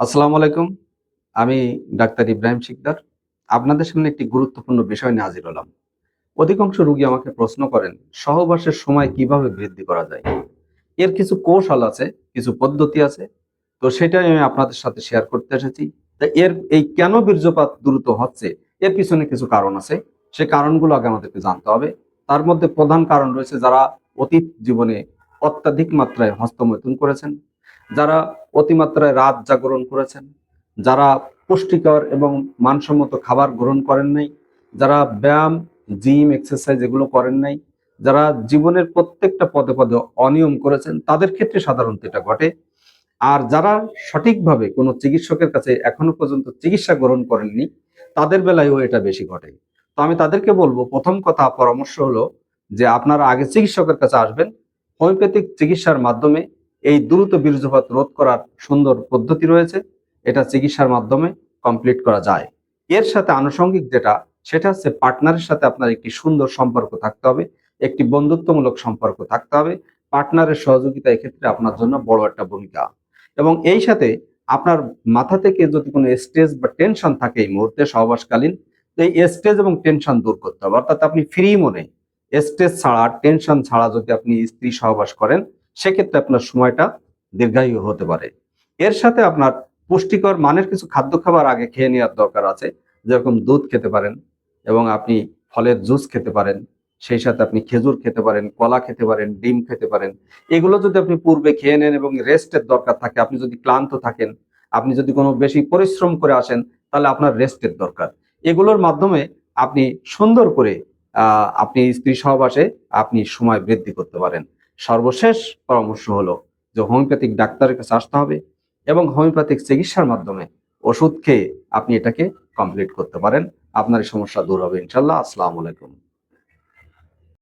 আসসালামু আলাইকুম। আমি ডাক্তার ইব্রাহিম শিকদার। আপনাদের সামনে একটি গুরুত্বপূর্ণ বিষয় নিয়ে হাজির হলাম। অধিকাংশ রোগী আমাকে প্রশ্ন করেন, সহবাসের সময় কিভাবে বৃদ্ধি করা যায়? এর কিছু কৌশল আছে, কিছু পদ্ধতি আছে। তো সেটাই আমি আপনাদের সাথে শেয়ার করতে এসেছি। তা এই কেন বীর্যপাত দ্রুত হচ্ছে, এর পিছনে কিছু কারণ আছে। সে কারণগুলো আগে আমাদেরকে জানতে হবে। তার মধ্যে প্রধান কারণ রয়েছে যারা অতীত জীবনে অত্যাধিক মাত্রায় হস্তমৈথুন করেছেন, যারা অতিমাত্রায় রাত জাগরণ করেছেন, যারা পুষ্টিকর এবং মানসম্মত খাবার গ্রহণ করেন নাই, যারা ব্যায়াম, জিম, এক্সারসাইজ এগুলো করেন নাই, যারা জীবনের প্রত্যেকটা পদে পদে অনিয়ম করেছেন, তাদের ক্ষেত্রে সাধারণত এটা ঘটে। আর যারা সঠিকভাবে কোনো চিকিৎসকের কাছে এখনো পর্যন্ত চিকিৎসা গ্রহণ করেননি, তাদের বেলায়ও এটা বেশি ঘটে। তো আমি তাদেরকে বলবো, প্রথম কথা পরামর্শ হলো যে আপনারা আগে চিকিৎসকের কাছে আসবেন। হোমিওপ্যাথিক চিকিৎসার মাধ্যমে এই দ্রুত বীর্যপাত রোধ করার সুন্দর পদ্ধতি রয়েছে। এটা চিকিৎসার মাধ্যমে কমপ্লিট করা যায়। এর সাথে আনুষঙ্গিক যেটা, সেটা হচ্ছে পার্টনারের সাথে আপনার একটি সুন্দর সম্পর্ক থাকতে হবে, একটি বন্ধুত্বমূলক সম্পর্ক থাকতে হবে। পার্টনারের সহযোগিতা এক্ষেত্রে আপনার জন্য বড় একটা ভূমিকা। এবং এই সাথে আপনার মাথা থেকে যদি কোনো স্ট্রেস বা টেনশন থাকে এই মুহূর্তে সহবাসকালীন, তো এই স্ট্রেস এবং টেনশন দূর করতে হবে। অর্থাৎ আপনি ফ্রি মনে, স্ট্রেস ছাড়া, টেনশন ছাড়া যদি আপনি স্ত্রী সহবাস করেন, সেক্ষেত্রে আপনার সময়টা দীর্ঘায়ু হতে পারে। এর সাথে আপনার পুষ্টিকর মানের কিছু খাদ্য খাবার আগে খেয়ে নেওয়ার দরকার আছে। যেরকম দুধ খেতে পারেন, এবং আপনি ফলের জুস খেতে পারেন, সেই সাথে আপনি খেজুর খেতে পারেন, কলা খেতে পারেন, ডিম খেতে পারেন। এগুলো যদি আপনি পূর্বে খেয়ে নেন এবং রেস্টের দরকার থাকে, আপনি যদি ক্লান্ত থাকেন, আপনি যদি কোনো বেশি পরিশ্রম করে আসেন, তাহলে আপনার রেস্টের দরকার। এগুলোর মাধ্যমে আপনি সুন্দর করে আপনি স্ত্রী সহবাসে আপনি সময় বৃদ্ধি করতে পারেন। সর্বশেষ পরামর্শ হলো যে হোমিওপ্যাথিক ডাক্তারের কাছে আসতে হবে, এবং হোমিওপ্যাথিক চিকিৎসার মাধ্যমে ওষুধ খেয়ে আপনি এটাকে কমপ্লিট করতে পারেন। আপনার এই সমস্যা দূর হবে ইনশাল্লাহ। আসসালামু আলাইকুম।